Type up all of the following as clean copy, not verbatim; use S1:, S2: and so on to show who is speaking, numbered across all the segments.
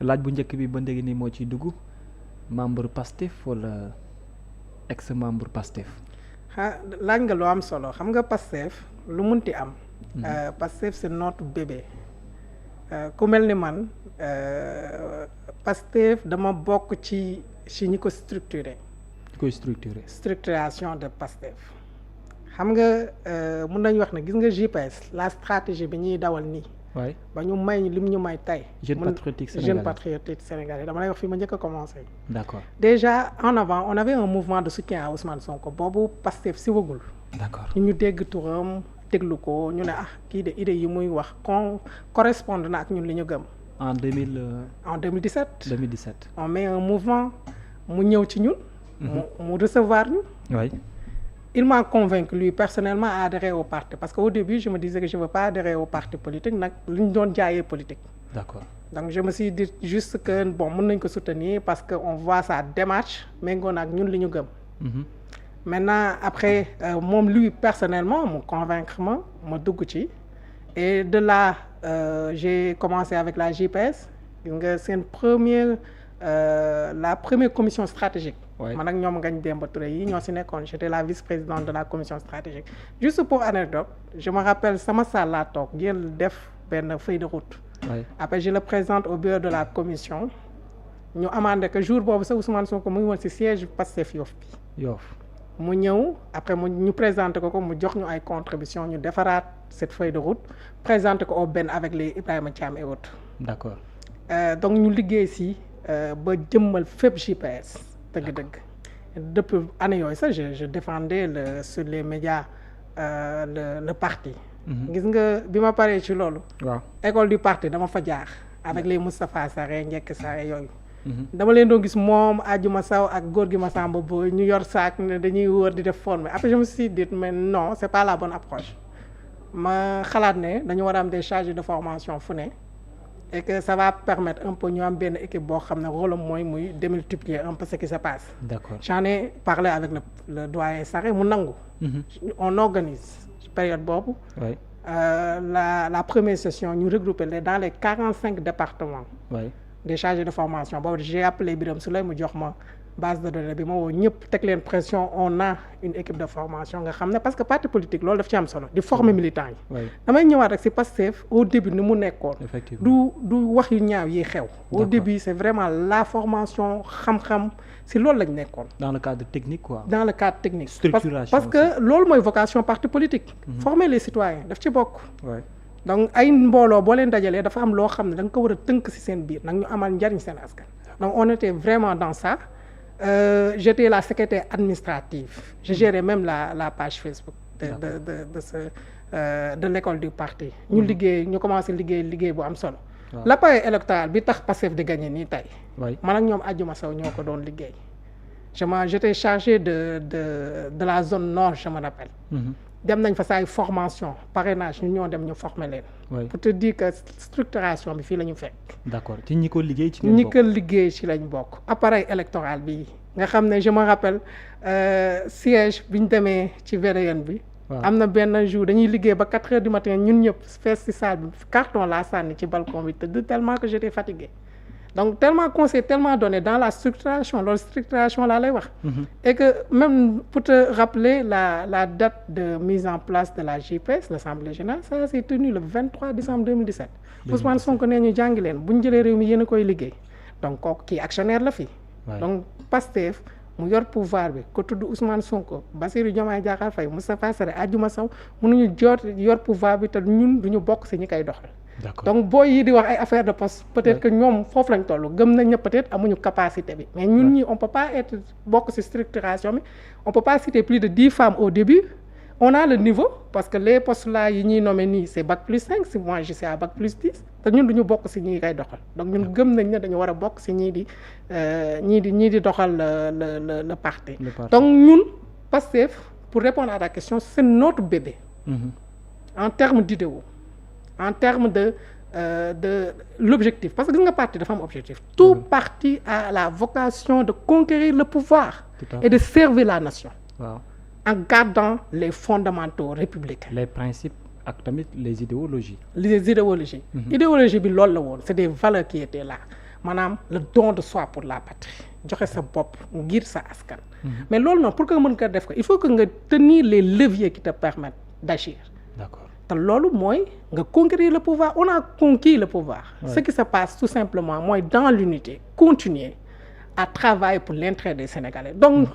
S1: laaj bu njëkk bi ba léegi nii moo ciy dugg membre Pastef wala ex membre Pastef.
S2: laaj nga lu am solo xam nga Pastef lu munti am. Pastef c'est notre bébé. ku mel ni man Pastef dama bokk ci ñi ko structuré.
S1: koy structuré.
S2: structuration de Pastef. xam nga mun nañu wax ne gis nga JPS la stratégie bi ñuy dawal nii.
S1: waay
S2: ba ñu may lim ñu may tey.
S1: jeune
S2: patriotique sénégalais dama lay wax fi ma njëkk a commencé.
S1: d'accord
S2: déjà en avant on avait un mouvement de soutien à Ousmane Sonko boobu Pastef si wagul.
S1: d'accord
S2: ñu dégg turam déglu ko ñu ne kii de idée yi muy wax correspondre na ak ñun li ñu gëm.
S1: en
S2: 2017.
S1: 2017.
S2: on met un mouvement mu ñëw ci ñun. mu recevoir ñu.
S1: oui.
S2: Il m'a convaincu lui personnellement à adhérer au parti parce qu'au début je me disais que je ne veux pas adhérer au parti politique nag li ñu doon jaayee politique.
S1: D'accord.
S2: Donc je me suis dit juste que bon mën nañ ko soutenir parce que on voit sa démarche méngoo na ak ñun li ñu gëm. Maintenant après moom lui personnellement mu convaincre ma dugg ci et de là j'ai commencé avec la JPS gis nga seen la première commission stratégique. man ak ñoom Ngagne Demba Touré yi ñoo si nekkoon j'étais la vice-présidente de la commission stratégique juste pour anecdote je me rappelle sama salle laa toog ngeen def benn feuille de route. Après je le présente au bureau de la commission ñu amandé que jour boobu sax Ousmane Sonko mu ngi woon si siège Pastef Yoff bi. mu ñëw après ñu présenté ko mu jox ñu ay contributions ñu defaraat cette feuille de route présenté ko au benn avec les Ibrahima Thiam et autres.
S1: D'accord.
S2: Donc ñu liggéey si ba jëmmal fépp JPS. dëgg-dëgg depuis année yooyu sax je défendais sur les médias le parti. gis nga bi ma paree ci loolu.
S1: waaw
S2: école du parti dama fa jaar. avec les Moustapha Sarré Njekk Sarré yooyu. dama leen doon gis moom Adjuma Saw ak góor gi Massamba Boye ñu yor saak ne dañuy wër di def former après je me suis dit mais non c'est pas la bonne approche ma xalaat ne dañu war a am des chargés de formation fu ne. Et que ça va permettre un peu ñu am benn équipe boo xam ne rôle am mooy muy démultiplier un peu ce qui se passe.
S1: D'accord.
S2: J'en ai parlé avec le doyen Sarré mu nangu. On organise période boobu.
S1: Oui.
S2: La première session ñu regrouper dans les 45 départements.
S1: Oui.
S2: Des chargés de formation boobu j'ai appelé Birame Souleye mu jox ma base de données bi ma woo ñëpp teg leen pression on a une équipe de formation nga xam ne parce que parti politique loolu daf ci am solo di former militants yi. damay ñëwaat rek si Pastef au début ni mu nekkoon. du wax yu ñaaw yi xew. au début c'est vraiment la formation xam-xam si loolu lañ nekkoon.
S1: dans le cadre technique quoi.
S2: dans le cadre technique.
S1: structuration
S2: parce que loolu mooy vocation parti politique. former les citoyens daf ci bokk. donc ay mbooloo boo leen dajalee dafa am loo xam ne da nga ko war a tënk si seen biir nag ñu amal njariñ seen askan. donc on était vraiment dans ça. J'étais la secrétaire administrative. Je gérais même la page Facebook de l'école du parti. ñu liggéey ñu commencé liggéey bu am solo. L'appareil électoral bi tax Pastef di gagné nii tey. man ak ñoom Adjuma Sow ñoo ko doon liggéey. j'étais chargé de la zone nord je me rappelle. dem nañ fa saa formation parrainage ñu ñoo dem ñu former leen. pour te dire que structuration bi fii la ñu fekk.
S1: d'accord ci ñi ko liggéey ci
S2: ñi ko liggéey ci lañ bokk. appareil électoral bi nga xam ne je me rappelle siège bi ñu demee ci VDN bi. am na benn jour dañuy liggéey ba 4 heures du matin ñun ñëpp fees ci salle bi carton laa sànni ci balcon bi tëdd tellement que j'étais fatigué. Donc tellement qu'on s'est tellement donné dans la structuration loolu structuration laa lay wax. Et que même pour te rappeler la date de mise en place de la JPS l'Assemblée générale ça s'est tenu le 23 décembre 2017. Ousmane Sonko nee ñu jàngi leen bu ñu jëlee réew mi yéen a koy liggéey donc kooku kii actionnaire la fii. Donc Pastef mu yor pouvoir bi ko tudd Ousmane Sonko Bassirou Diomaye Diakhar Faye Moustapha Sarré Adjuma Sow mënuñu yor pouvoir bi te ñun duñu bokk ci ñi koy doxal. Donc booy yi di wax ay affaire de poste peut-être que ñoom foofu lañ toll gëm nañ ne peut-être amuñu capacité bi mais ñun ñi on peut pas être bokk ci structuration bi on peut pas citer plus de 10 femmes au début on a le niveau parce que les postes là yi ñuy nommé nii c'est bac+5 si moi je suis à bac+10 te ñun duñu bokk ci ñi koy doxal donc ñun gëm nañ ne dañu war a bokk ci ñii di doxal le parti. Donc ñun Pastef pour répondre à ta question c'est notre bébé. En termes d'idéaux. En termes de l'objectif parce que gis nga parti dafa am objectif tout parti a la vocation de conquérir le pouvoir et de servir la nation en gardant les fondamentaux républicains
S1: les principes ak tamit les idéologies
S2: idéologie bi loolu la woon c'est des valeurs qui étaient là maanaam le don de soi pour la patrie joxe sa bopp ngir sa askan. mais loolu noonu pour que nga mën ko def ko il faut que nga tenir les leviers qui te permettent d'agir.
S1: D'accord.
S2: te loolu mooy nga conquérir le pouvoir on a conquis le pouvoir. Ouais. Ce qui se passe tout simplement mooy dans l'unité continuer à travailler pour l'intérêt des Sénégalais donc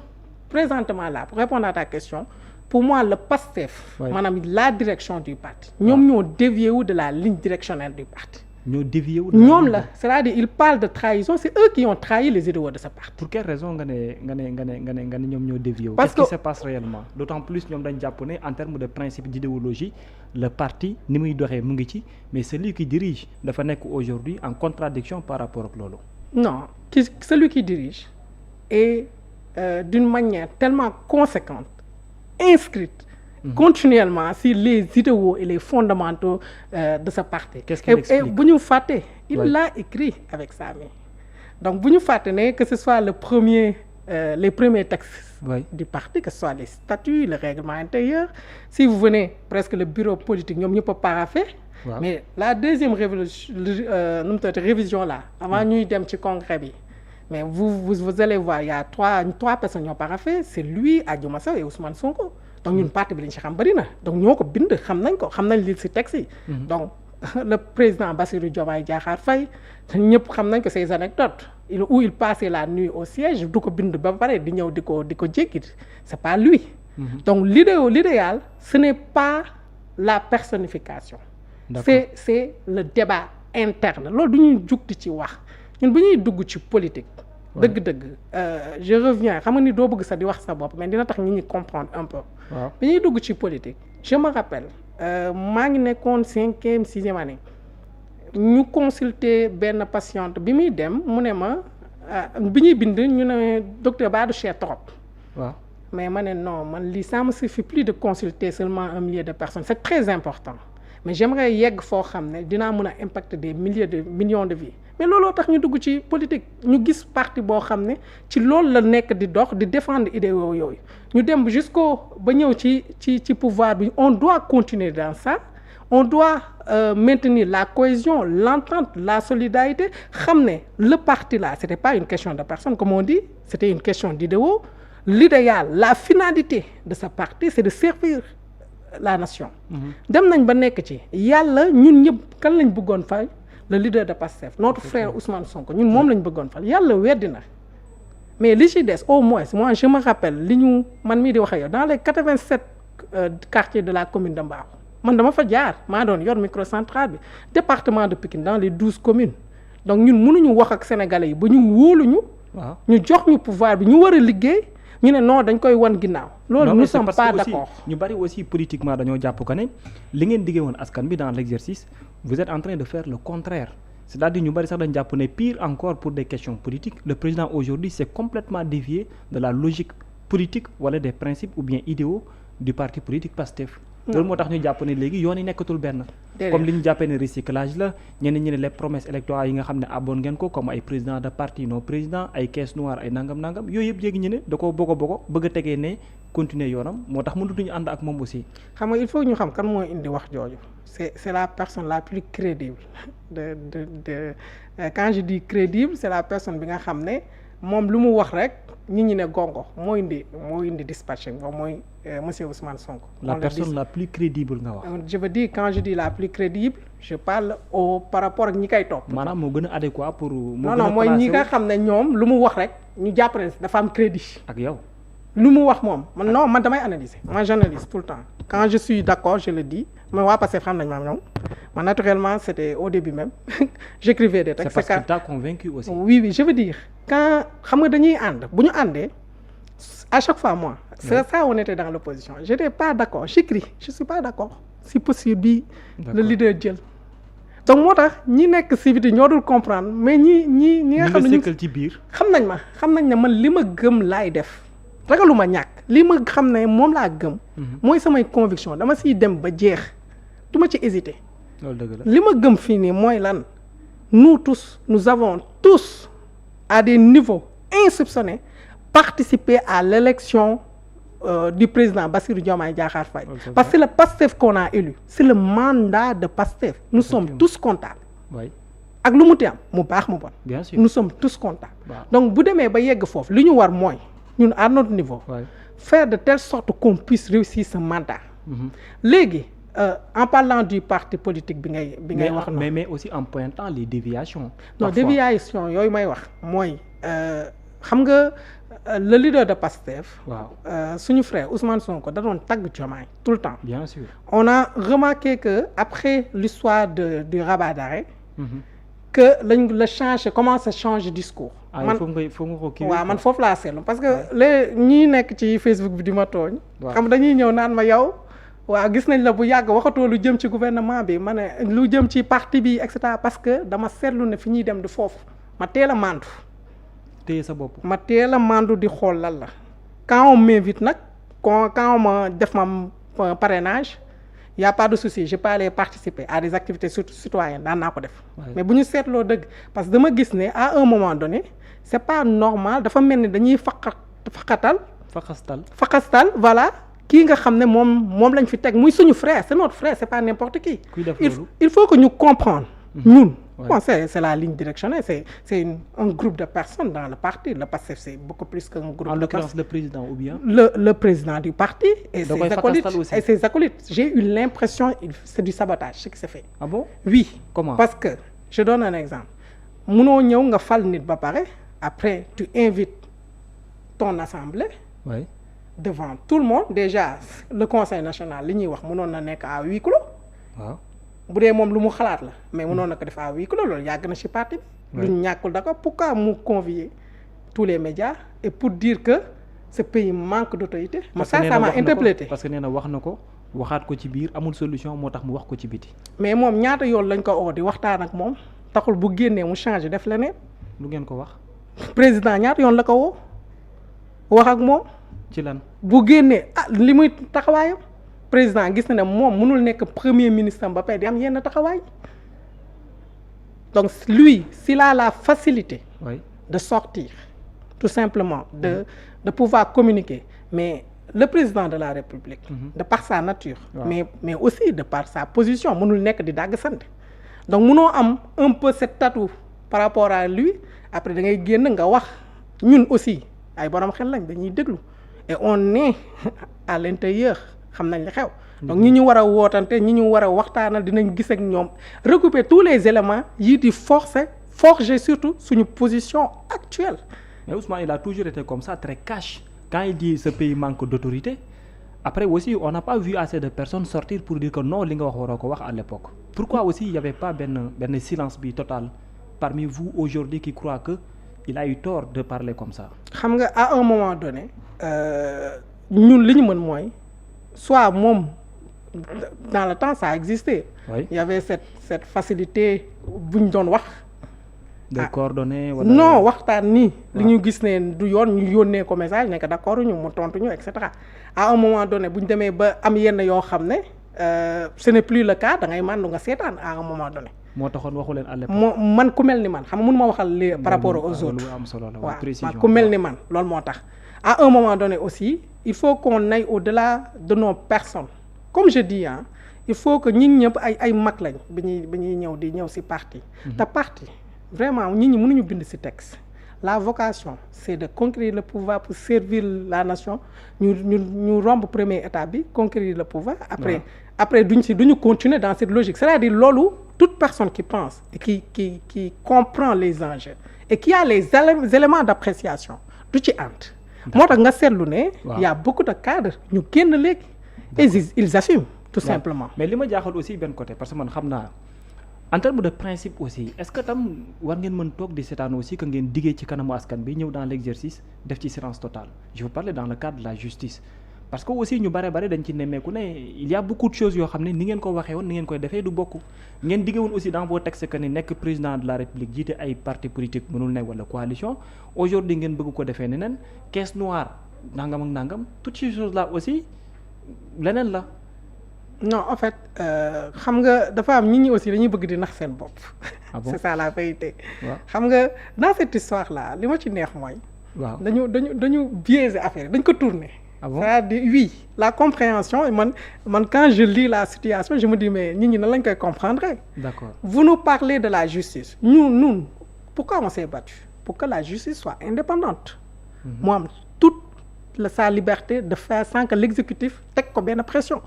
S2: présentement là pour répondre à ta question pour moi le PASTEF. maanaam la direction du parti. ñoom ñoo dévié wu de la ligne directionnelle du parti.
S1: ñoo dévié wu.
S2: ñoom la c'est-à-dire ils parlent de trahison c'est eux qui ont trahi les idéaux de ce parti.
S1: pour quelle raison nga ne ñoom ñoo dévié wu.
S2: parce que
S1: qu'est-ce qui se passe réellement d'autant plus ñoom dañ jàpp ne en termes de principe d'idéologie le parti ni muy doxee mu ngi ci mais celui qui dirige dafa nekk aujourd'hui en contradiction par rapport ak loolu.
S2: non celui qui dirige est d'une manière tellement conséquente inscrite. continuellement sur les idéaux et les fondamentaux de ce parti.
S1: Qu'est-ce qu'il explique?
S2: Et bu ñu fàtte il l'a écrit avec sa main donc bu ñu fàtte ne que ce soit les premiers textes du parti que ce soit les statuts le règlement intérieur si vous venez presque le bureau politique ñoom ñëpp a paraphé mais la deuxième révision là avant ñuy dem ci congrès bi mais vous allez voir il y a trois personnes ñoo paraphé c'est lui Adjuma Sow et Ousmane Sonko. donc ñun parti bi lañ ci xam bëri na donc ñoo ko bind xam nañ li ci texte yi. donc le président Bassirou Diomaye Diakhar Faye ñëpp xam nañ ko ces anecdotes où il passait la nuit au siège du ko bind ba pare di ñëw di ko jéggi c'est pas lui. donc l'idéal ce n'est pas la personnification. c'est le débat interne loolu du ñuy jug di ci wax ñun bu ñuy dugg ci politique. dëgg-dëgg je reviens xam nga ni doo bëgg sax di wax sa bopp mais dina tax nit ñi comprendre un peu. bi ñuy dugg ci politique je me rappelle maa ngi nekkoon 5e 6e année ñu consulter benn patiente bi muy dem mu ne ma bi ñuy bind ñu ne docteur Ba du cher trop. mais ma ne non man lii ça me suffit plus de consulter seulement un millier de personnes c'est très important mais j'aimerais yegg foo xam ne dinaa mën a impacter des millions de vies. mais looloo tax ñu dugg ci politique ñu gis parti boo xam ne ci loolu la nekk di dox di défendre idées yooyu ñu dem ba ñëw ci pouvoir bi on doit continuer dans ça on doit maintenir la cohésion l'entente la solidarité xam ne le parti là c'était pas une question de personne comme on dit c'était une question d'idéaux l'idéal la finalité de ce parti c'est de servir la nation dem nañ ba nekk ci yàlla ñun ñëpp kan lañ bëggoon fay le leader de PASTEF notre frère Ousmane Sonko ñun moom lañ bëggoon fal yàlla weddi na mais li ci des au moins moi je me rappelle li ñu man mii di wax ak yow dans les 87 quartiers de la commune de Mbao man dama fa jaar maa doon yor microcentral bi département de Pikine dans les 12 communes donc ñun mënuñu wax ak sénégalais yi ba ñu wóoluñu ñu jox ñu pouvoir bi ñu war a liggéey ñu ne non dañ koy wan ginnaaw loolu nous sommes pas d'accord
S1: ñu bari aussi politiquement dañoo jàpp ko ne li ngeen diggee woon askan bi dans l'exercice vous êtes en train de faire le contraire c'est-à-dire ñu bari sax dañ jàpp ne pire encore pour des questions politiques le président aujourd'hui s'est complètement dévié de la logique politique wala des principes ou bien idéaux du parti politique PASTEF loolu moo tax ñu jàpp ne léegi yoon yi nekkatul benn comme li ñu jàppee ne recyclage la ñeneen ñi ne les promesses électorales yi nga xam ne abon ngeen ko comme ay président de parti non président ay caisse noire ay nangam yooyu yëpp jéegi ñu ne da ko bëgg a tegee ne continuer yoonam moo tax mënatuñu ànd ak moom aussi
S2: xam nga il faut ñu xam kan mooy indi wax jooju c'est la personne la plus crédible quand je dis crédible c'est la personne bi nga xam ne moom lu mu wax rek nit ñi ne gongo moo indi dispatching boobu mooy monsieur Ousmane Sonko.
S1: La personne la plus crédible nga wax.
S2: je veux dire quand je dis la plus crédible je parle par rapport ak ñi koy topp.
S1: maanaam moo gën a adéquat pour.
S2: non mooy ñi nga xam ne ñoom lu mu wax rek ñu jàpp ne dafa am crédit.
S1: ak yow.
S2: lu mu wax moom man damay analyser moi j'analyse tout le temps quand je suis d'accord je le dis mais waa Pastef xam nañ ma ñoom man naturellement c'était au début même j'écrivais des textes.
S1: c'est parce que t'as convaincu aussi.
S2: oui je veux dire quand xam nga dañuy ànd bu ñu àndee à chaque fois moi. c'est ça on était dans l'opposition j'étais pas d'accord j'écris je suis pas d'accord si possible bi le leader jël. donc moo tax ñi nekk ci biti ñoo dul comprendre mais ñi nga xam ne
S1: ci biir.
S2: xam nañ ne man li ma gëm laay def. ragaluma ñàkk li ma xam ne moom laa gëm. mooy samay conviction dama siy dem ba jeex du ma ci hésiter.
S1: loolu dëgg la
S2: li ma gëm fii nii mooy lan nous avons tous à des niveaux insoupçonnés participé à l'élection du président Bassirou Diomaye Diakhar Faye. Parce que c'est le PASTEF qu'on a élu c'est le mandat de PASTEF nous sommes tous comptables. ak lu mu ti am mu baax mu bon.
S1: bien sûr
S2: nous sommes tous comptables.
S1: Wow.
S2: Donc bu demee ba yegg foofu li ñu war mooy ñun à notre niveau.
S1: Ouais.
S2: Faire de telle sorte qu'on puisse réussir ce mandat. Léegi en parlant du parti politique bi ngay wax noonu.
S1: mais aussi en pointant les déviations.
S2: non déviation yooyu may wax mooy xam nga le leader de PASTEF.
S1: waaw
S2: suñu frère Ousmane Sonko da doon tagg Diomaye tout le temps.
S1: bien sûr.
S2: On a remarqué que après l'histoire du rabat d'arrêt. que le change commence à changer discours.
S1: man foog nga ko kii.
S2: waaw man foofu laa seetlu parce que les ñi nekk ci Facebook bi di ma tooñ. xam dañuy ñëw naan ma yow. waaw gis nañ la bu yàgg waxatoo lu jëm ci gouvernement bi ma ne lu jëm ci parti bi et cetera parce que dama seetlu ne fi ñuy dem di foofu ma teel a mandu.
S1: téye sa bopp.
S2: ma teel a mandu di xool lan la. quand on m'invite nag quand on ma def ma parrainage. y a pas de souci je peux aller participer à des activités citoyennes daan naa ko def. mais bu ñu seetloo dëgg parce que dama gis ne à un moment donné c'est pas normal dafa mel ni dañuy faqastal voilà kii nga xam ne moom lañ fi teg muy suñu frère c'est notre frère c'est pas n'importe qui. il faut que ñu comprendre. ñun bon c'est la ligne directionnelle c'est un groupe de personnes dans le parti le PASTEF c'est beaucoup plus qu'un groupe.
S1: En l'occurrence le président ou bien.
S2: le président du parti et ses acolytes j'ai eu l'impression c'est du sabotage ce qui s'est fait.
S1: Ah bon?
S2: Oui.
S1: Comment?
S2: Parce que je donne un exemple munoo ñëw nga fal nit ba pare après tu invites ton assemblée.
S1: Oui.
S2: Devant tout le monde déjà le conseil national li ñuy wax mënoon na nekk à huis clos.
S1: waaw.
S2: bu dee moom lu mu xalaat la mais mënoon na ko def à huis clos loolu yàgg na ci parti bi. lu ñu ñàkkul d'accord pourquoi mu convier tous les médias et pour dire que ce pays manque d'autorité. ça m'a interpellé.
S1: parce que nee na wax na ko waxaat ko ci biir amul solution moo tax mu wax ko ci biti.
S2: mais moom ñaata yoon lañ ko oo di waxtaan ak moom taxul bu génnee mu changer def leneen.
S1: lu ngeen ko wax.
S2: président ñaata yoon la ko woo wax ak moom.
S1: ci lan
S2: bu génnee li muy taxawaayam. président gis na ne moom mënul nekk premier ministre ba pare di am yenn taxawaay donc lui s'il a la facilité.
S1: Oui.
S2: De sortir tout simplement de pouvoir communiquer mais le président de la République. De par sa nature. mais aussi de par sa position mënul nekk di dagg sant donc mënoo am un peu cet atout par rapport à lui après da ngay génn nga wax ñun aussi ay borom xel lañ dañuy déglu et on est à l'intérieur. xam nañ li xew donc ñi ñu war a wootante ñi ñu war a waxtaanal dinañ gis ak ñoom regrouper tous les éléments yi di forger surtout suñu position actuelle.
S1: Mais Ousmane il a toujours été comme ça très cash quand il dit ce pays manque d'autorité après aussi on n'a pas vu assez de personnes sortir pour dire que non li nga wax waroo ko wax à l'époque pourquoi aussi il y avait pas benn silence bi total parmi vous aujourd'hui qui croit que il a eu tort de parler comme ça.
S2: xam nga à un moment donné ñun li ñu mën mooy. Soit moom dans le temps ça a existé.
S1: Oui.
S2: Il y avait cette facilité bu ñu doon wax.
S1: de coordonner wala.
S2: non waxtaan nii. li ñu gis ne du yoon ñu yónnee ko message ne que d'accord ñu mu tontu ñu et cetera à un moment donné bu ñu demee ba am yenn yoo xam ne ce n'est plus le cas da ngay màndu nga seetaan à un moment donné.
S1: moo taxoon waxu leen à l'époque.
S2: man ku mel ni man xam nga mënu ma waxal li par rapport aux autres.
S1: am solo la
S2: waaw
S1: précision
S2: ku mel ni man loolu moo tax. À un moment donné aussi il faut qu'on aille au-delà de nos personnes comme je dis il faut que ñi ñëpp ay mag lañ bi ñuy ñëw di ñëw ci parti te parti vraiment ñi mënuñu bind ci texte la vocation c'est de conquérir le pouvoir pour servir la nation ñu romb première étape bi conquérir le pouvoir après duñu continuer dans cette logique c'est-à-dire loolu toute personne qui pense et qui comprend les enjeux et qui a les éléments d'appréciation du ci ànd moo tax nga seetlu ne. il y a beaucoup de cadres ñu génn léegi. et ils assument tout simplement.
S1: mais li ma jaaxal aussi benn côté parce que man xam naa en termes de principe aussi est-ce que tam war ngeen mën toog di seetaan aussi que ngeen diggee ci kanamu askan bi ñëw dans l'exercice def ci silence total je veux parler dans le cadre de la justice. parce que aussi ñu bare dañ ci nemmeeku ne il y a beaucoup de choses yoo xam ne ni ngeen ko waxee woon ni ngeen koy defee du bokk ngeen digge woon aussi dans vos textes que ni nekk président de la république jiite ay parti politique mënul nekk wala coalition aujourd'hui ngeen bëgg ko defee neneen caisse noire nangam ak nangam toutes ces choses là aussi leneen la.
S2: non en fait xam nga dafa am nit ñi aussi dañuy bëgg di nax seen bopp.
S1: Ah bon?
S2: C'est ça la vérité.
S1: waaw
S2: xam nga dans cette histoire là li ma ci neex mooy.
S1: waaw
S2: dañu biaiser affaire dañ ko tourner.
S1: Ah bon?
S2: C'est-à-dire oui la compréhension man quand je lis la situation je me dis mais nit ñi nan lañ koy comprendre.
S1: D'accord.
S2: Vous nous parlez de la justice nous pourquoi on s'est battu pour que la justice soit indépendante. mu am toute sa liberté de faire sans que l'exécutif teg ko benn pression.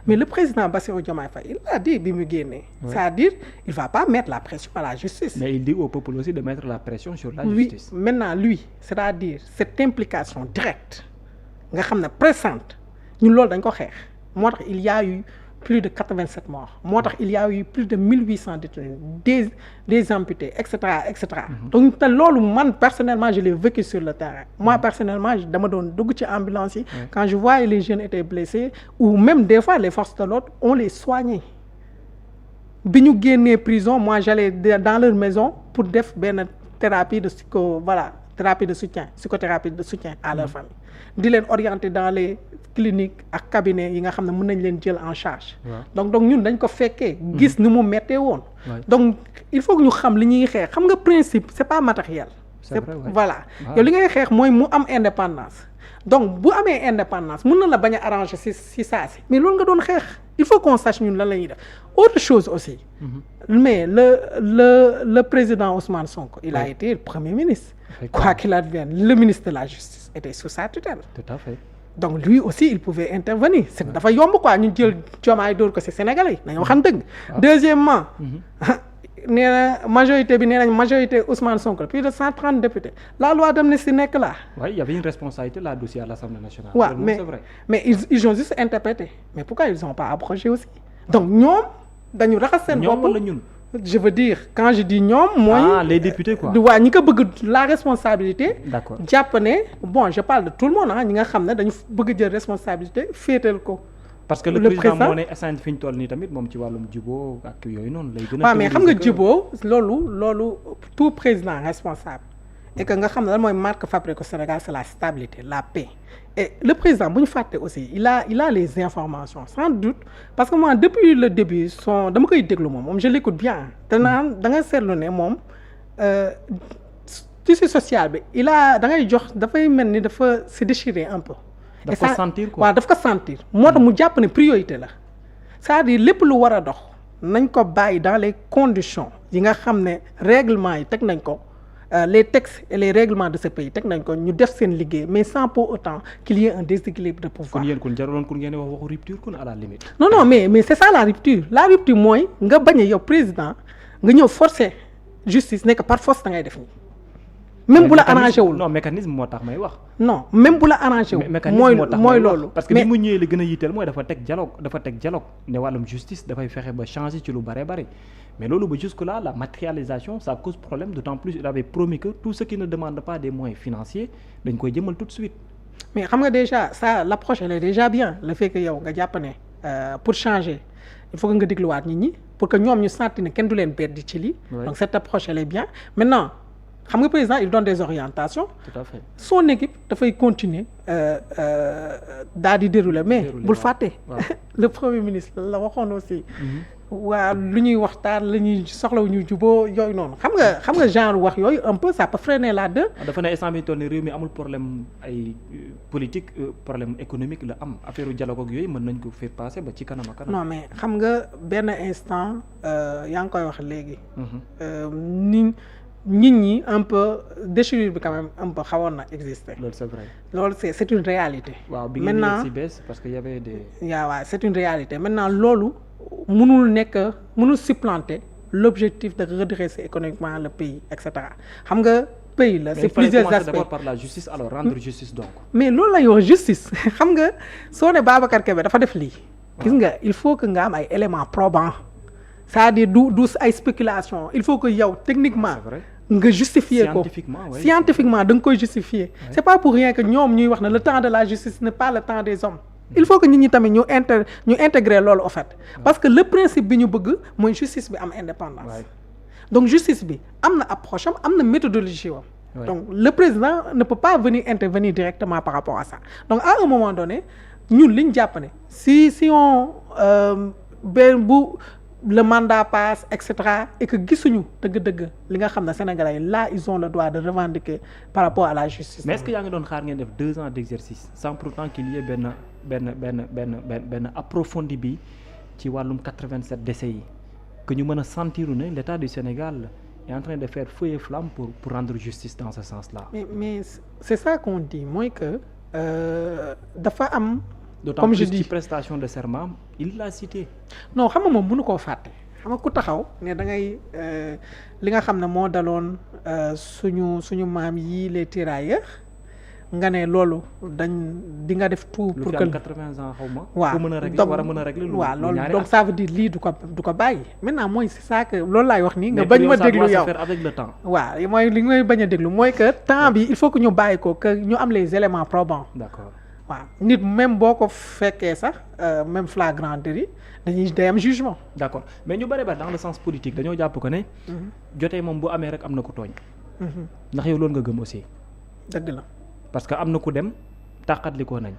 S2: Mais le président Bassirou Diomaye Faye il a dit bi mu génnee. C'est-à-dire il va pas mettre la pression à la justice.
S1: Mais il dit au peuple aussi de mettre la pression sur la justice.
S2: Oui, maintenant lui c'est-à-dire cette implication directe nga xam ne pressante ñun loolu dañ ko xeex moo tax il y a eu plus de 87 morts moo tax il y a eu plus de 1800 détenus des amputés et cetera et cetera. Donc te loolu man personnellement je l'ai vécu sur le terrain. Moi personnellement dama doon dugg ci ambulance yi. Quand je voyais les jeunes étaient blessés ou même des fois les forces de l'ordre on les soignait. Bi ñu génnee prison moi j'allais dans leur maison pour def benn thérapie de thérapie de soutien psychothérapie de soutien à leur famille. Di leen orienter dans les cliniques ak cabinets yi nga xam ne mën nañ leen jël en charge. donc ñun dañ ko fekkee. gis ni mu méttee woon. donc il faut que ñu xam li ñuy xeex xam nga principe c'est pas matériel.
S1: c'est vrai
S2: voilà yow li ngay xeex mooy mu am indépendance. donc bu amee indépendance mën na la bañ a arranger si saa si mais loolu nga doon xeex il faut qu'on sache ñun lan la ñuy def autre chose aussi. mais le président Ousmane Sonko il a été premier ministre. Quoi qu'il advienne le ministre de la justice était sous sa tutelle.
S1: Tout à fait.
S2: Donc lui aussi il pouvait intervenir c'est dafa yomb quoi ñu jël Diomaye dóor ko ci Sénégalais nañu waxan dëgg. Deuxièmement nee na majorité bi nee nañ majorité Ousmane Sonko plus de 130 députés la loi d'amnistie nekk là.
S1: Oui, il y avait une responsabilité là-dessus à l'Assemblée nationale.
S2: Ouais, mais ils ont juste interprété mais pourquoi ils ont pas abrogé aussi. Donc ñoom dañu raxas seen bopp
S1: wala ñun.
S2: Je veux dire quand je dis ñoom mooy.
S1: Les députés quoi.
S2: waa ñi ko bëgg la responsabilité.
S1: D'accord.
S2: jàpp ne bon je parle de tout le monde ñi nga xam ne dañu bëgg jël responsabilité féetal ko.
S1: parce que le président moo ne instant fi ñu toll nii tamit moom ci wàllum jubóo ak yooyu noonu lay gën a.
S2: waaw mais xam nga jubóo loolu tout président responsable. et que nga xam ne lan mooy marque fabrique au Sénégal c'est la stabilité la paix. Et le président bu ñu fàtte aussi il a les informations sans doute parce que moi depuis le début dama koy déglu moom je l'écoute bien te naan da nga seetlu ne moom tissu social bi da ngay jox dafay mel ni dafa se déchirer un peu.
S1: daf ko sentir quoi
S2: waaw daf ko sentir moo tax mu jàpp ne priorité la c'est-à-dire lépp lu war a dox nañ ko bàyyi dans les conditions yi nga xam ne règlement yi teg nañ ko. Les textes et les règlements de ce pays teg nañ ko ñu def seen liggéey mais sans pour autant qu'il y ait un déséquilibre de pouvoir.
S1: kon yéen kon jaruloon kon ngeen wax waxu rupture kon à la limite.
S2: non mais c'est ça la rupture mooy nga bañ a yow président nga ñëw forcer justice nekk par force da ngay def nii. même bu la arrangé wul
S1: non mécanisme moo tax may wax.
S2: non même bu la arrangé wul. mooy loolu
S1: parce que li mu ñëwee li gën a yitteel mooy dafa teg dialogue ne wàllum justice dafay fexe ba changer ci lu bare bare. Mais loolu ba jusque là la matérialisation ça cause problème d'autant plus il avait promis que tout ce qui ne demande pas des moyens financiers dañ koy jëmal tout de suite.
S2: mais xam nga déjà ça l'approche elle est déjà bien le fait que yow nga jàpp ne pour changer il faut que nga dégluwaat nit ñi pour que ñoom ñu sentir ne kenn du leen beddi ci lii. donc cette approche elle est bien maintenant xam nga président il donne des orientations.
S1: Tout à fait.
S2: Son équipe dafay continuer daal di dérouler mais bul fàtte. Le premier ministre la waxoon aussi. waa lu ñuy waxtaan la ñuy soxlawu ñu juboo yooyu noonu xam nga genre wax yooyu un peu ça peut freiner la deux.
S1: dafa ne instant bi toll ni réew mi amul problème ay politique problème économique la am affaire dialogue ak yooyu mën nañ ko faire passer ba ci kanam ak kanam.
S2: non mais xam nga benn instant yaa ngi koy wax léegi. nit ñi un peu déchirure bi quand même un peu xawoon na exister.
S1: loolu c'est vrai.
S2: loolu c'est une réalité.
S1: waaw bi ngeen di ci baisse parce que y avait des. waaw
S2: c'est une réalité maintenant loolu. mënul supplanter l'objectif de redresser économiquement le pays et cetera xam nga pays la c'est plusieurs aspects.
S1: D'abord par la justice alors rendre justice donc.
S2: mais loolu lay wax justice xam nga soo ne Babacar Kébé dafa def lii. gis nga il faut que nga am ay éléments probants c'est-à-dire du ay spéculation il faut que yow techniquement.
S1: C'est vrai.
S2: nga justifier ko scientifiquement da nga koy justifier. C'est pas pour rien que ñoom ñuy wax ne le temps de la justice n'est pas le temps des hommes. Il faut que nit ñi tamit ñu intégrer loolu en fait parce que le principe bi ñu bëgg mooy justice bi am indépendance donc justice bi am na approche am na méthodologie wam donc le président ne peut pas venir intervenir directement par rapport à ça donc à un moment donné ñun li ñu jàpp ne si on bu le mandat passe et cetera et que gisuñu dëgg-dëgg li nga xam ne Sénégalais yi là ils ont le droit de revendiquer par rapport à la justice.
S1: mais est-ce que yaa ngi doon xaar ngeen def 2 ans d'exercice sans pour autant qu'il y ait benn approfondi bi ci wàllum 87 décès yi que ñu mën a sentir ne l'État du Sénégal est en train de faire feu et flamme pour rendre justice dans ce sens-là.
S2: mais c'est ça qu'on dit mooy que dafa am.
S1: d'autant plus ci prestation de serment il l'a cité.
S2: non xam nga moom mënu koo fàtte xam nga ku taxaw ne da ngay li nga xam ne moo daloon suñu maam yi les tirailleurs nga ne loolu di nga def tout pour que
S1: 80 ans xaw ma.
S2: waaw
S1: mën a régler war a mën a régler
S2: waaw loolu donc ça veut dire lii du ko bàyyi maintenant mooy c'est ça que loolu laay wax nii nga bañ ma déglu yow
S1: avec le temps.
S2: waaw mooy li ngay bañ a déglu mooy que temps bi il faut que ñu bàyyi ko que ñu am les éléments probants.
S1: d'accord.
S2: waaw nit même boo ko fekkee sax même flagrant délit day am jugement.
S1: d'accord mais ñu bari ba dans le sens politique dañoo jàpp ko ne. jotee moom bu amee rek am na ko tooñ. ndax yow loolu nga gëm aussi.
S2: dëgg la.
S1: parce que am na ku dem tàqatli ko nañ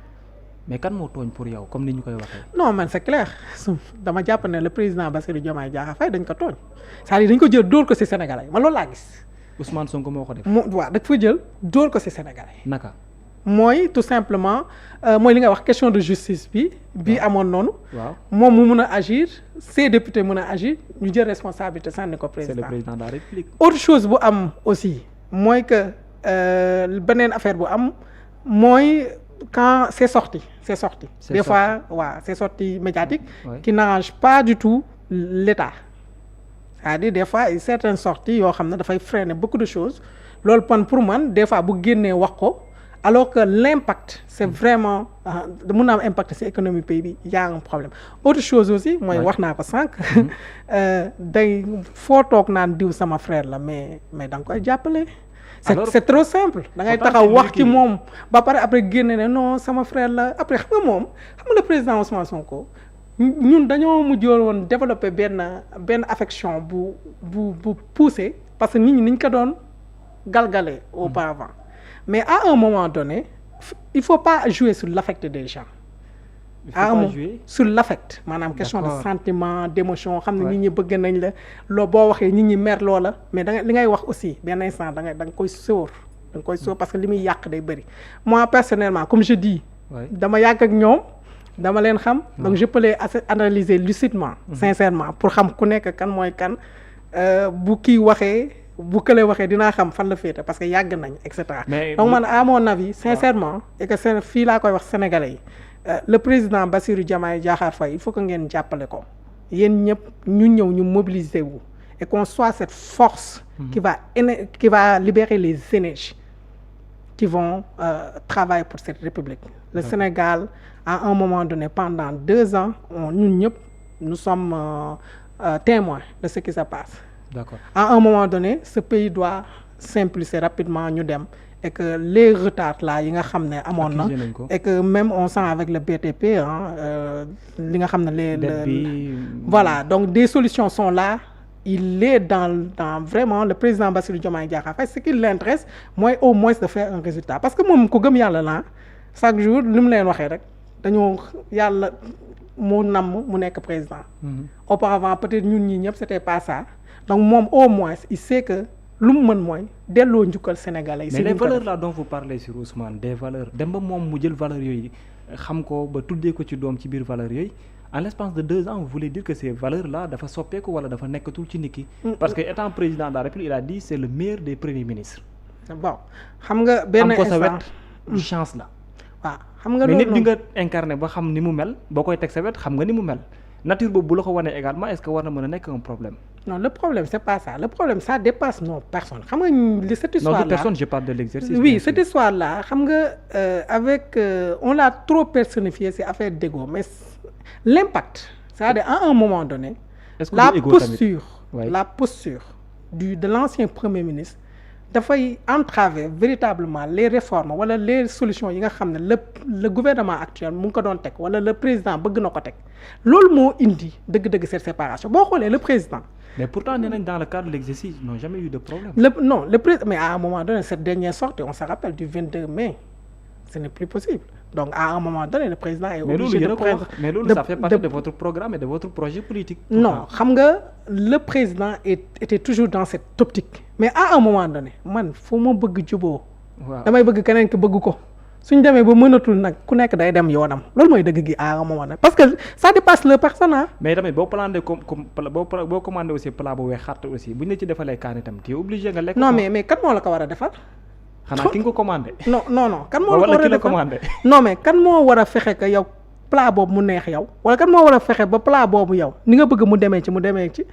S1: mais kan moo tooñ pour yow comme ni ñu koy waxee.
S2: non man c'est clair dama jàpp ne le président Bassirou Diomaye Diakhar Faye dañ ko tooñ c'est-à-dire dañ ko jël dóor ko ci Sénégalais man loolu laa gis.
S1: Ousmane Sonko moo ko def.
S2: waaw da fa jël dóor ko ci Sénégalais.
S1: naka.
S2: mooy tout simplement mooy li nga wax question de justice bi amoon noonu.
S1: waaw
S2: moom mu mun a agir ces députés mun a agir ñu jël responsabilité sànni ko président.
S1: c'est le président de la République.
S2: autre chose bu am aussi mooy que beneen affaire bu am mooy quand c'est sorti. des fois waaw c'est sorti médiatique. qui n'arrange pas du tout l'État. c'est-à-dire des fois certaines sorties yoo xam ne dafay freiner beaucoup de choses loolu pour man des fois bu génnee wax ko. alors que l'impact c'est vraiment mun na am impact ci économie pays bi y a un problème autre chose aussi mooy wax naa ko sànq day foo toog naan diw sama frère la mais da nga koy jàppale c'est trop simple da ngay taxaw wax ci moom ba pare après génne ne non sama frère la après xam nga le président Ousmane Sonko ñun dañoo mujjoon woon développer benn affection bu poussé parce que nit ñi niñ ko doon galgalee auparavant mais à un moment donné il faut pas jouer sur l'affect des gens. Sur l'affect maanaam question de sentiment d'émotion xam ne nit ñi bëgg nañ la loo boo waxee nit ñi mer loola mais da nga li ngay wax aussi benn instant da nga koy sóor parce que li muy yàq day bëri moi personnellement comme je dis dama yàgg ak ñoom dama leen xam donc je peux les analyser lucidement sincèrement pour xam ku nekk kan mooy kan bu kii waxee bu kële waxee dinaa xam fan la féete parce que yàgg nañ et cetera donc man à mon avis sincèrement et que seen fii laa koy wax sénégalais yi le président Bassirou Diomaye Diakhar Faye il faut que ngeen jàppale ko yéen ñëpp ñu ñëw ñu mobiliser wu et qu'on soit cette force qui va libérer les énergies qui vont travailler pour cette république le Sénégal à un moment donné pendant 2 ans ñun ñëpp nous sommes témoins de ce qui se passe.
S1: D'accord.
S2: À un moment donné ce pays doit s'impulser rapidement ñu dem et que les retards là yi nga xam ne amoon na et que même on sent avec le BTP li nga xam ne voilà donc des solutions sont là il est dans vraiment le président Bassirou Diomaye Diakhar Faye ce qui l'intéresse mooy au moins de faire un résultat parce que moom ku gëm yàlla la chaque jour li mu leen waxee rek dañoo yàlla mu namm mu nekk président auparavant peut-être ñun ñi ñëpp c'était pas ça donc moom au moins il sait que lu mu mën mooy delloo njukkal sénégalais yi.
S1: mais les valeurs là dont vous parlez sur Ousmane des valeurs dem ba moom mu jël valeurs yooyu xam ko ba tuddee ko ci doom ci biir valeurs yooyu en l'espace de 2 ans vous voulez dire que ces valeurs là dafa soppeeku wala dafa nekkatul ci nit ki. parce que étant président de la République il a dit c'est le meilleur des premiers ministres.
S2: bon xam nga benn instant
S1: am ko sa wet chance la.
S2: waaw xam nga
S1: mais nit bi nga incarné ba xam ni mu mel boo koy teg sa wet xam nga ni mu mel nature boobu bu la ko wanee également est-ce que war na mën a nekk un problème.
S2: non le problème c'est pas ça le problème ça dépasse nos personnes xam nga cette histoire là
S1: non de personne je parle de l'exercice.
S2: oui cette histoire là xam nga avec on l'a trop personnifié c'est affaire d'ego mais l'impact c'est-à-dire à un moment donné.
S1: est-ce que
S2: la posture de l'ancien premier ministre dafay entraver véritablement les réformes wala les solutions yi nga xam ne le gouvernement actuel mu ngi ko doon teg wala le président bëgg na ko teg loolu moo indi dëgg-dëgg cette séparation boo xoolee le président.
S1: mais pourtant nee nañ dans le cadre de l'exercice ils n'ont jamais eu de problème.
S2: le président mais à un moment donné cette dernière sortie on se rappelle du 22 mai ce n'est plus possible donc à un moment donné le président est
S1: mais
S2: obligé de prendre
S1: mais loolu ça fait partie de votre programme et de votre projet politique.
S2: non xam nga le président était toujours dans cette optique mais à un moment donné man fu ma bëgg juboo damay bëgg keneen ki bëgg ko suñ demee ba mënatul nag ku nekk day dem yoonam loolu mooy dëgg gi à un moment donné parce que ça dépasse le personnel.
S1: mais tamit boo commandé boo commandé aussi plat bu weex xart aussi buñ la ci defalee kaan itam tu es obligé nga lekk.
S2: non mais kan moo la ko war a defal.
S1: xanaa ki nga ko commandé.
S2: non kan moo la ko war a defal non mais kan moo war a fexe que yow plat boobu mu neex yow wala kan moo war a fexe ba plat boobu yow ni nga bëgg mu demee ci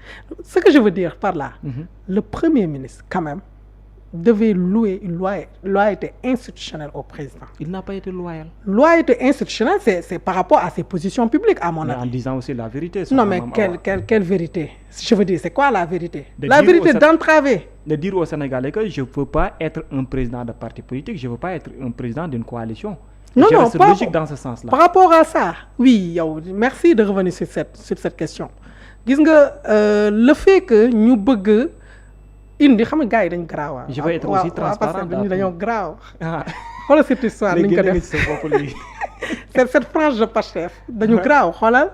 S2: ce que je veux dire par là. Le premier ministre quand même devait louer une loyauté institutionnelle au président.
S1: Il n'a pas été loyal.
S2: Loyauté institutionnelle, c'est par rapport à ses positions publiques, à mon avis.
S1: En disant aussi la vérité.
S2: Non, mais quelle vérité? Je veux dire, c'est quoi la vérité? La vérité d'entraver.
S1: De dire aux Sénégalais que je ne veux pas être un président de parti politique, je ne veux pas être un président d'une coalition.
S2: Non,
S1: c'est logique dans ce sens-là.
S2: Par rapport à ça, oui, merci de revenir sur cette question. Le fait que nous bëgg indi xam nga gars yi dañ garaaw.
S1: je vais être aussi transparent
S2: parce que dañoo garaaw. xoolal cette histoire ni ñu ko def cette frange de Pastef dañu garaaw xoolal.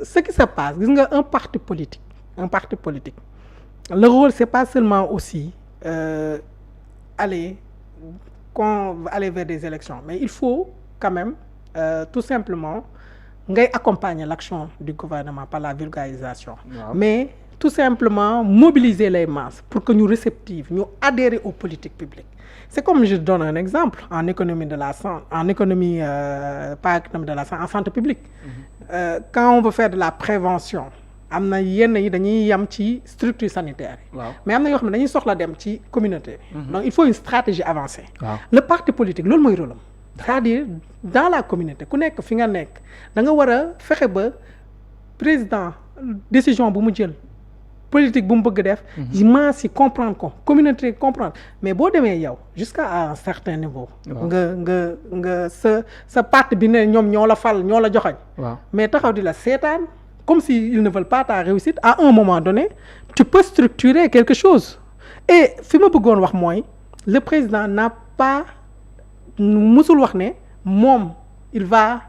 S2: Ce qui se passe gis nga un parti politique le rôle c'est pas seulement aussi aller vers des élections mais il faut quand même tout simplement ngay accompagner l'action du gouvernement par la vulgarisation. Mais tout simplement mobiliser les masses pour que nous réceptives, nous adhérer aux politiques publiques. C'est comme je donne un exemple en économie de la santé, en santé publique. Quand on veut faire de la prévention, amna yenn yi dañuy yam ci structure sanitaire. Mais amna yo xamné dañuy soxla dem ci communauté. Donc il faut une stratégie avancée. Le parti politique loolu moy rôle. C'est-à-dire dans la communauté ku nekk fi nga nekk da nga wara fexé ba président décision bu mu jël politique bu mu bëgg def masse yi comprendre ko communauté comprendre mais boo demee yow jusqu'à un certain niveau nga sa parti bi ne ñoom ñoo la fal ñoo la joxañ mais taxaw di la seetaan comme si ils ne veulent pas ta réussite à un moment donné tu peux structurer quelque chose et fi ma bëggoon wax mooy le président n'a pas musul wax ne moom il va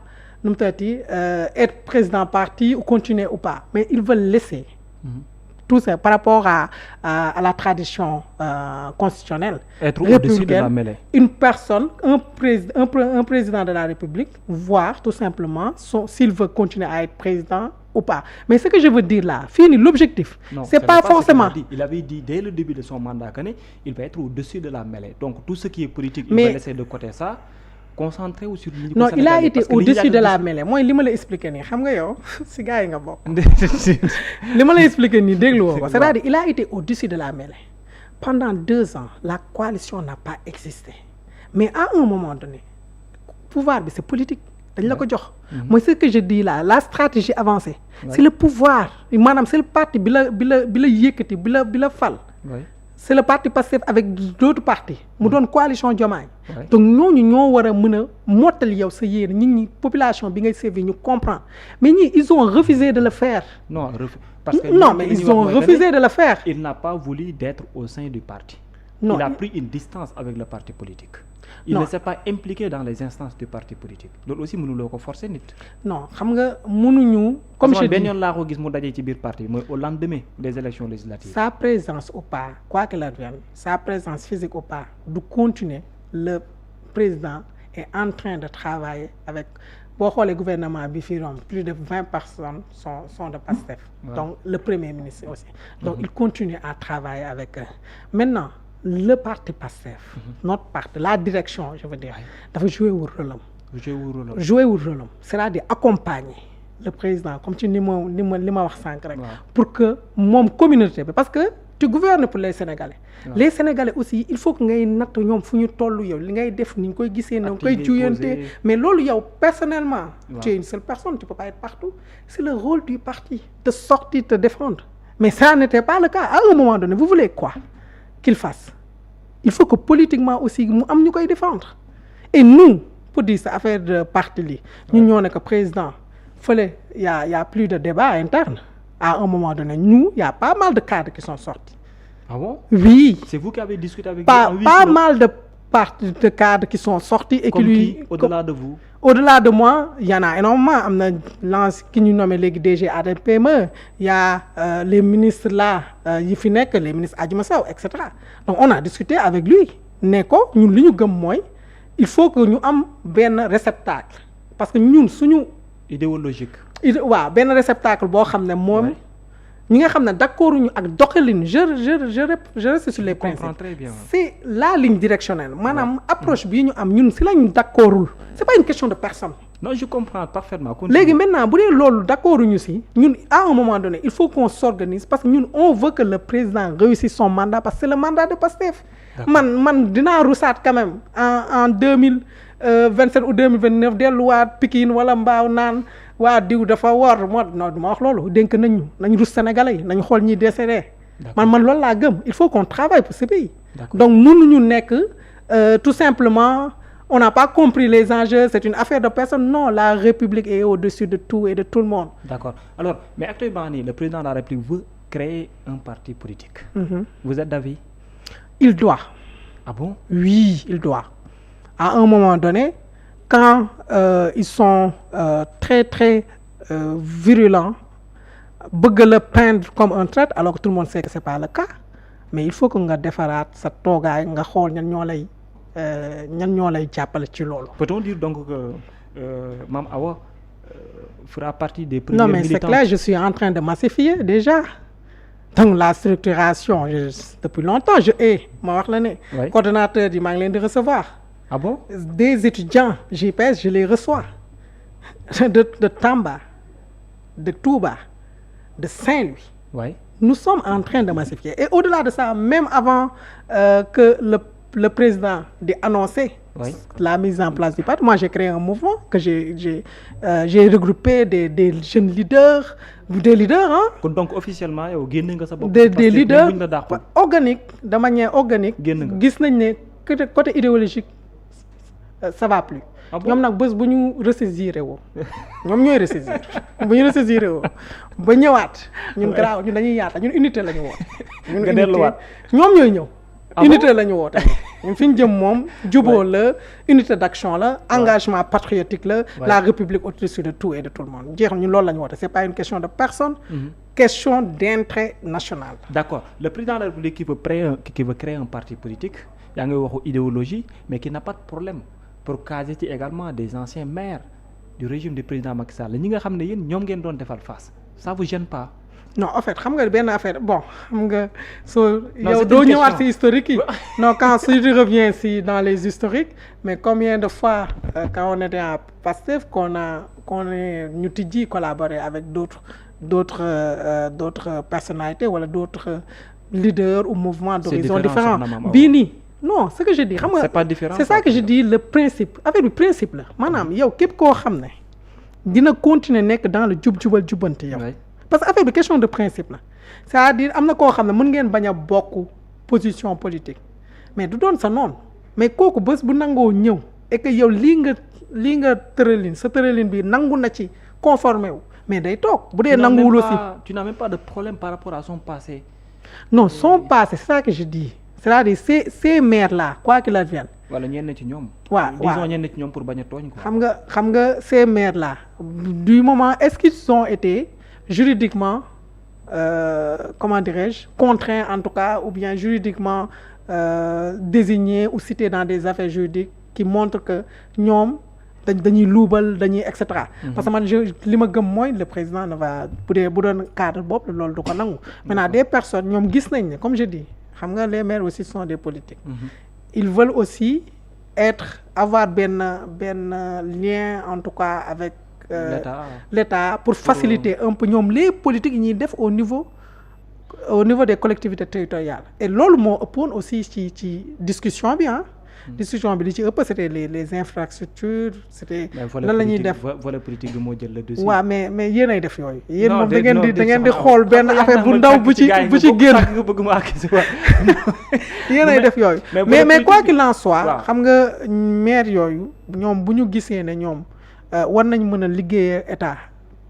S2: être président parti ou continuer ou pas mais il veut laisser tout ça par rapport à la tradition constitutionnelle
S1: être au-dessus de la mêlée.
S2: Une personne, un président de la République, voir tout simplement s'il veut continuer à être président ou pas. Mais ce que je veux dire là, fini, l'objectif, c'est pas forcément...
S1: Il avait dit dès le début de son mandat qu'il va être au-dessus de la mêlée. Donc tout ce qui est politique, il va laisser de côté ça. Concentré sur l'unique.
S2: Non, il a été au-dessus de la mêlée. Moi, li ma la expliqué nii xam nga yow si gars yi nga bokk. Li ma la expliqué nii déglu woo ko. C'est-à-dire il a été au-dessus de la mêlée. Pendant 2 ans, la coalition n'a pas existé. Mais à un moment donné, pouvoir bi c'est politique. Dañ la ko jox. Moi ce que je dis là, la stratégie avancée, c'est le pouvoir. Maanaam c'est le parti bi la yëkkati bi la fal. C'est le parti Pastef avec d'autres partis mu doon coalition Diomaye donc ñooñu ñoo war a mën a mottali yow sa yéene nit ñi population bi ngay servir ñu comprendre mais ñii ils ont refusé de le faire.
S1: Non mais
S2: ils ont refusé de le faire.
S1: Il n'a pas voulu d'être au sein du parti. Il a pris une distance avec le parti politique. Il ne s'est pas impliqué dans les instances du parti politique. loolu aussi mënuloo ko forcer nit.
S2: Non xam nga mënuñu. Comme je dis
S1: benn yoon laa ko gis mu dajee ci biir parti mooy au lendemain des élections législatives.
S2: Sa présence ou pas quoi qu'il advienne sa présence physique ou pas du continuer le président est en train de travailler avec boo xoolee gouvernement bi fii romb plus de 20 personnes sont de Pastef. Donc le premier ministre aussi. Donc il continue à travailler avec eux. Maintenant le parti Pastef, notre parti, la direction, je veux dire, doit jouer au rôle. Jouer au rôle. C'est-à-dire accompagner le président, comme tu dis, pour que mon communauté, parce que tu gouvernes pour les Sénégalais. Les Sénégalais aussi, il faut que nous ayons mais personnellement, tu es une seule personne, tu ne peux pas être partout. C'est le rôle du parti de sortir, te défendre. Mais ça n'était pas le cas. À un moment donné, vous voulez quoi qu'il fasse? Il faut que politiquement aussi nous am ñu koy défendre et nous pour dire cette affaire de parti li ñun ñoo nekk président fële y a plus de débat interne à un moment donné il y a pas mal de cadres qui sont sortis.
S1: Ah bon?
S2: Oui.
S1: C'est vous qui avez discuté avec
S2: pas mal de de cadres qui sont sortis et
S1: comme
S2: qui lui
S1: au-delà de vous.
S2: Au-delà de moi, il y en a énormément. am na lance ki ñu nommé léegi DG ADPME, il y a les ministres là yi fi nekk les ministres Adjuma Sow et cetera. Donc on a discuté avec lui ne ko ñun li ñu gëm mooy il faut que ñu am benn réceptacle parce que ñun suñu
S1: idéologique.
S2: waaw benn réceptacle boo xam ne moom ñi nga xam ne d'accord ñu ak doxalin je reste sur les principes.
S1: Très bien.
S2: C'est la ligne directionnelle maanaam approche bii ñu am ñun si lañu d'accordul c'est pas une question de personne.
S1: Non, je comprends parfaitement.
S2: léegi maintenant bu dee loolu d'accorduñu si ñun à un moment donné il faut qu'on s'organise parce que ñun on veut que le président réussisse son mandat parce que c'est le mandat de Pastef. man dinaa rusaat quand même en 2027 ou 2029 delluwaat Pikine wala Mbaaw naan waa diw dafa war moo non du ma wax loolu dénk nañ rus sénégalais yi nañ xool ñi décédé man loolu laa gëm il faut qu'on travaille pour ce pays. Donc mënuñu nekk tout simplement on n'a pas compris les enjeux c'est une affaire de personne. Non, la République est au-dessus de tout et de tout le monde. D'accord.
S1: Alors mais actuellement nii le président de la République veut créer un parti politique. Vous êtes d'avis?
S2: Il doit.
S1: Ah bon?
S2: Oui, il doit. À un moment donné, quand ils sont très très virulents, bëgg la peindre comme un traître alors que tout le monde sait que c'est pas le cas. Mais il faut que nga defaraat sa toogaay nga xool ñan ñoo lay jàppale ci loolu.
S1: Peut-on dire donc que Mame Awa fera partie des premières militantes?
S2: Non mais c'est clair, je suis en train de massifier déjà. Donc la structuration depuis longtemps ma wax la ne coordonnateur yi maa ngi leen di recevoir.
S1: Ah bon?
S2: Des étudiants JPS je les reçois de Tamba, de Touba, de Saint-Louis.
S1: Oui.
S2: Nous sommes en train de massifier et au-delà de ça même avant que le président d'ait annoncé la mise en place du parti, moi j'ai créé un mouvement que j'ai regroupé des jeunes leaders, des leaders
S1: donc officiellement yow génne nga sa bopp.
S2: des leaders organiques de manière organique. gis nañ ne côté idéologique ça va plus. ñoom nag bés bu ñu ressaisir woo ñoom ñooy ressaisir bu ñu ressaisir woo ba ñëwaat ñun garaaw ñun dañuy yaata ñun unité la ñu woote. ñun unité ñoom ñooy ñëw. unité la ñu woote ñun fi ñu jëm moom juboo la unité d'action la engagement patriotique la République au-dessus de tout et de tout le monde jeex ñun loolu la ñu woote c'est pas une question de personne. Question d'intérêt national.
S1: D'accord. Le président de la République qui veut créer un parti politique yaa ngi waxu idéologie mais qui n'a pas de problème pour caser ci également des anciens maires du régime du président Macky Sall ñi nga xam ne yéen ñoom ngeen doon defal face ça vous gêne pas?
S2: Non en fait xam nga benn affaire bon xam nga soo yow doo ñëwaat ci historique yi non quand si je reviens ici dans les historiques mais combien de fois quand on était à Pastef qu'on est ñu tijji collaboré avec d'autres personnalités wala d'autres leaders ou mouvements d'horizons différents bii nii non ce que je dis xam nga
S1: c'est pas différent.
S2: C'est ça que je dis le principe affaire bi principe la maanaam yow képp koo xam ne dina continuer nekk dans le jubal jubbante yow. Parce que affaire bi question de principe la c'est-à-dire am na koo xam ne mën ngeen bañ a bokk position politique mais du doon sa noonu mais kooku bés bu nangoo ñëw et que yow lii nga tëralin sa tëralin bi nangu na ci conformé wu mais day toog bu dee nanguwul aussi.
S1: Tu n'as même pas de problème par rapport à son passé.
S2: Non son passé c'est ça que je dis c'est-à-dire ces maires là quoi qu'il advienne.
S1: wala ñenn ci ñoom.
S2: waaw
S1: disons ñenn ci ñoom pour bañ a tooñ quoi.
S2: xam nga ces maires là du moment est-ce qu'ils ont été juridiquement comment dirais-je contraints en tout cas ou bien juridiquement désignés ou cités dans des affaires juridiques qui montrent que ñoom dañuy luubal dañuy et cetera. Parce que man li ma gëm mooy le président ne va bu doon cadre bopp loolu du ko nangu. Maintenant des personnes ñoom gis nañ ne comme je dis xam nga les maires aussi sont des politiques. Ils veulent aussi avoir benn lien en tout cas avec l'État pour faciliter un peu ñoom les politiques yi ñuy def au niveau des collectivités territoriales et loolu moo ëppoon aussi ci discussion bi discussion bi li ci ëpp c'était les infrastructures c'était lan la ñuy def
S1: volet politique bi moo jël le dossier.
S2: waaw mais yéenay def yooyu yéen moom da ngeen di xool benn affaire bu ndaw bu ci génn yéenay def yooyu mais quoi qu'il en soit xam nga maire yooyu ñoom bu ñu gisee ne ñoom war nañ mën a liggéey état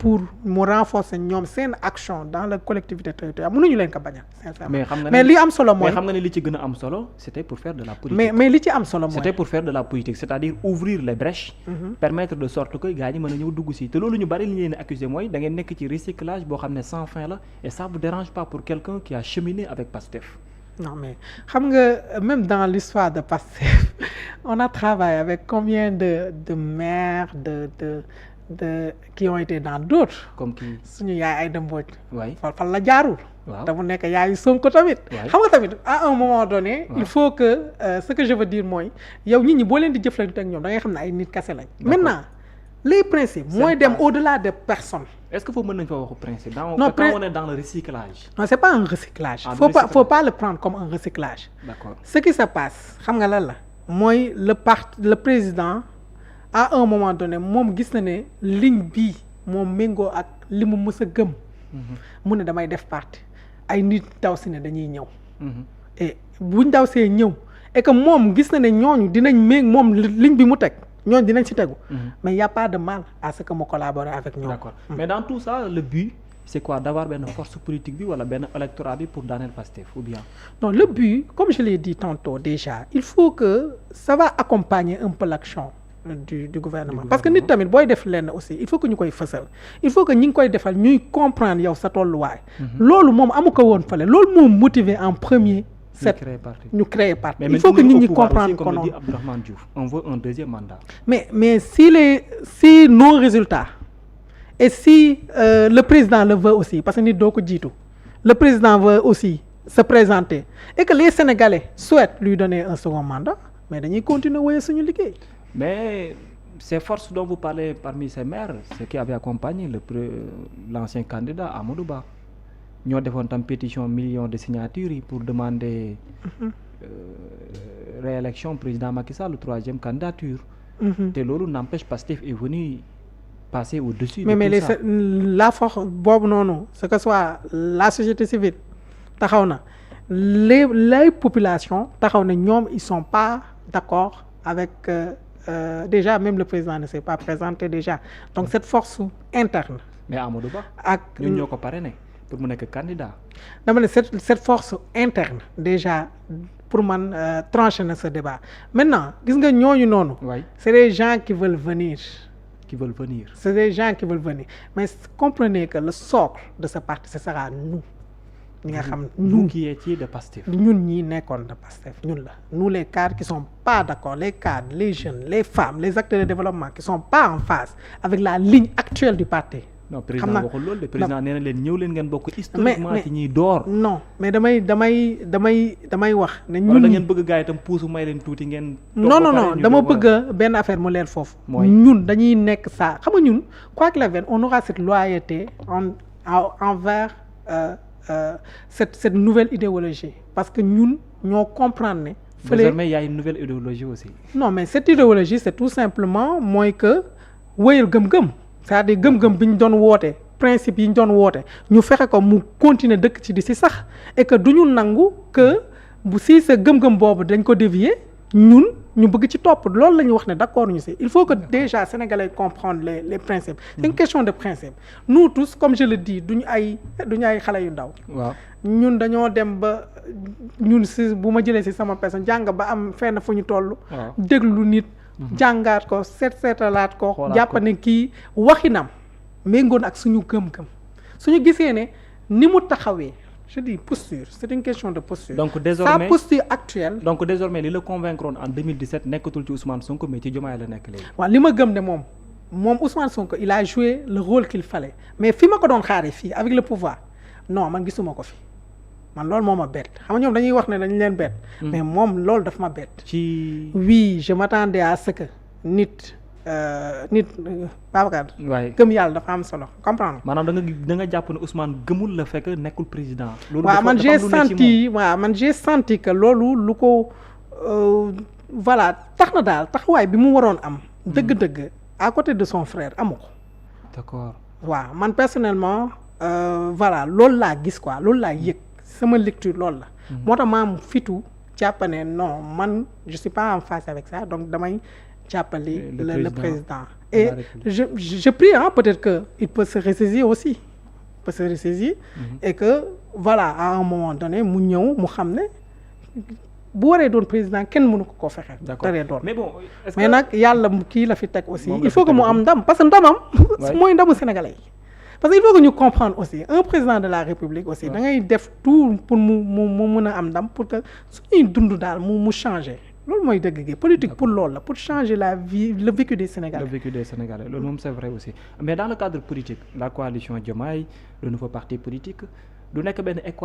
S2: pour mu renforcer ñoom seen action dans la collectivité territoriale mënuñu leen ko bañal sincèrement. mais li am solo mooy
S1: mais xam nga ne li ci gën a am solo c'était pour faire de la politique.
S2: mais li ci am solo mooy
S1: c'était pour faire de la politique c'est-à-dire ouvrir les brèches. permettre de sorte que gars ñi mën a ñëw dugg si te loolu ñu bari li ñu leen accuser mooy da ngeen nekk ci recyclage boo xam ne sans fin la et ça vous dérange pas pour quelqu'un qui a cheminé avec Pastef.
S2: non mais xam nga même dans l'histoire de Pastef on a travaillé avec combien de maires de qui ont été dans d'autres.
S1: comme qui
S2: suñu yaay Aïda Mbodj.
S1: waay
S2: fan la jaarul.
S1: waaw
S2: te mu nekk yaayu Sonko tamit. xam nga tamit à un moment donné. il faut que ce que je veux dire mooy yow nit ñi boo leen di jëflante ak ñoom da ngay xam ne ay nit kese lañ. maintenant les principes. mooy dem au-delà des personnes.
S1: est-ce que foofu mën nañu fa waxu principe.
S2: non
S1: quand on est dans le recyclage.
S2: non c'est pas un recyclage. faut pas le prendre comme un recyclage.
S1: d'accord
S2: ce qui se passe xam nga lan la. mooy le président. à un moment donné moom gis na ne ligne bii moom méngoo ak li mu mës a gëm. mu ne damay def parti ay nit daw si ne dañuy ñëw. et buñ daw see ñëw et que moom gis na ne ñooñu dinañ moom ligne bi mu teg ñooñu dinañ si tegu. mais y a pas de mal à ce que mu collabore avec ñoom.
S1: d'accord mais dans tout ça le but c'est quoi d'avoir benn force politique bi wala benn électorat bi pour daaneel Pastef ou bien.
S2: non le but comme je l'ai dit tantôt déjà il faut que ça va accompagner un peu l'action. du gouvernement parce que nit tamit booy def lenn aussi il faut que ñu koy fësal il faut que ñi ngi koy defal ñuy comprendre yow sa tolluwaay. loolu moom amu ko woon fële loolu moom motiver en premier. ñu créer parti il faut que nit ñi comprendre ko noonu.
S1: Abdourahmane Diouf on veut un deuxième mandat.
S2: mais si nos résultats et si le président le veut aussi parce que nit doo ko jiitu le président veut aussi se présenter et que les Sénégalais souhaitent lui donner un second mandat mais dañuy continuer wéyal suñu liggéey.
S1: Mais ces forces dont vous parlez parmi ces maires ceux qui avaient accompagné l'ancien candidat Amadou Ba ñoo defoon tam pétition millions de signatures yi pour demander réélection président Macky Sall troisième candidature. te loolu n'empêche Pastef est venu passer au-dessus.
S2: mais la force boobu noonu ce que soit la société civile taxaw na les populations taxaw na ñoom ils sont pas d'accord avec. Déjà même le président ne s'est pas présenté déjà donc cette force interne.
S1: mais Amadou Ba.
S2: ak
S1: ñun ñoo ko parrainé pour mu nekk candidat.
S2: dama ne cette force interne déjà pour man tranché na ce débat maintenant gis nga ñooñu noonu.
S1: oui
S2: c'est des gens qui veulent venir. c'est des gens qui veulent venir mais comprenez que le socle de ce parti ce sera nous. ñi nga xam
S1: nous qui étions de Pastef.
S2: ñun ñii nekkoon de Pastef ñun la nous les cadres qui sont pas d'accord les cadres les jeunes les femmes les acteurs de développement qui sont pas en phase avec la ligne actuelle du parti.
S1: non président waxul loolu de président nee na leen ñëw leen ngeen bokk historiquement ci ñuy door.
S2: non mais damay wax. ne ñun
S1: da ngeen bëgg gars yi itam puusu may leen tuuti ngeen.
S2: non dama bëgg benn affaire mu leer foofu. ñun dañuy nekk ça xam nga ñun quoi qu'il advienne on aura cette loyauté envers. Cette nouvelle idéologie parce que ñun ñoo comprendre ne.
S1: désormais il y a une nouvelle idéologie aussi.
S2: non mais cette idéologie c'est tout simplement mooy que wéyal gëm-gëm c'est-à-dire gëm-gëm bi ñu doon woote principe yi ñu doon woote ñu fexe ko mu continuer dëkk ci di si sax et que du ñu nangu que bu si sa gëm-gëm boobu dañ ko dévier ñun ñu bëgg ci topp loolu la ñuy wax ne d'accord ñu si il faut que déjà sénégalais comprendre les principes. c'est une question de principe nous tous comme je le dis duñu ay xale yu ndaw.
S1: waaw
S2: ñun dañoo dem ba ñun si bu ma jëlee si sama personne jàng ba am fenn fu ñu toll. déglu nit. jàngaat ko seetalaat ko. jàpp ne kii waxinam méngoon ak suñu gëm-gëm suñu gisee ne ni mu taxawee. je dis posture c'est une question de posture.
S1: donc désormais
S2: sa posture actuelle.
S1: donc désormais li la convaincre en 2017 nekkatul ci Ousmane Sonko mais ci Diomaye la nekk léegi.
S2: waaw li ma gëm ne moom Ousmane Sonko il a joué le rôle qu'il fallait mais fi ma ko doon xaaree fii avec le pouvoir non man gisuma ko fi man loolu moo ma bett xam nga ñoom dañuy wax ne dañu leen bett. mais moom loolu daf ma bett. oui je m'attendais à ce que nit Babacar.
S1: waaye
S2: gëm yàlla dafa am solo comprendre.
S1: maanaam da nga jàpp ne Ousmane gëmul la fekk nekkul président. loolu
S2: waaw man j'ai senti que loolu lu ko voilà tax na daal taxawaay bi mu waroon am. dëgg-dëgg à côté de son frère amu ko.
S1: d'accord
S2: waaw man personnellement voilà loolu laa gis quoi loolu laa yëg sama lecture loolu la. moo tax maam fitu jàpp ne non man je suis pas en face avec ça donc damay jàppale le président et je prie peut-être que il peut se ressaisir aussi et que voilà à un moment donné mu ñëw mu xam ne bu waree doon président kenn mënu ko fexe daree doon mais nag yàlla kii la fi teg aussi il faut que mu am ndam parce que ndamam mooy ndamu sénégalais yi parce que il faut que ñu comprendre aussi un président de la république aussi da ngay def tout pour mu mën a am ndam pour que suñuy dund daal mu changer loolu mooy dëgg gi politique pour loolu la pour changer la vie le vécu des Sénégalais.
S1: Loolu moom c'est vrai aussi mais dans le cadre politique la coalition Diomaye le nouveau parti politique du nekk benn école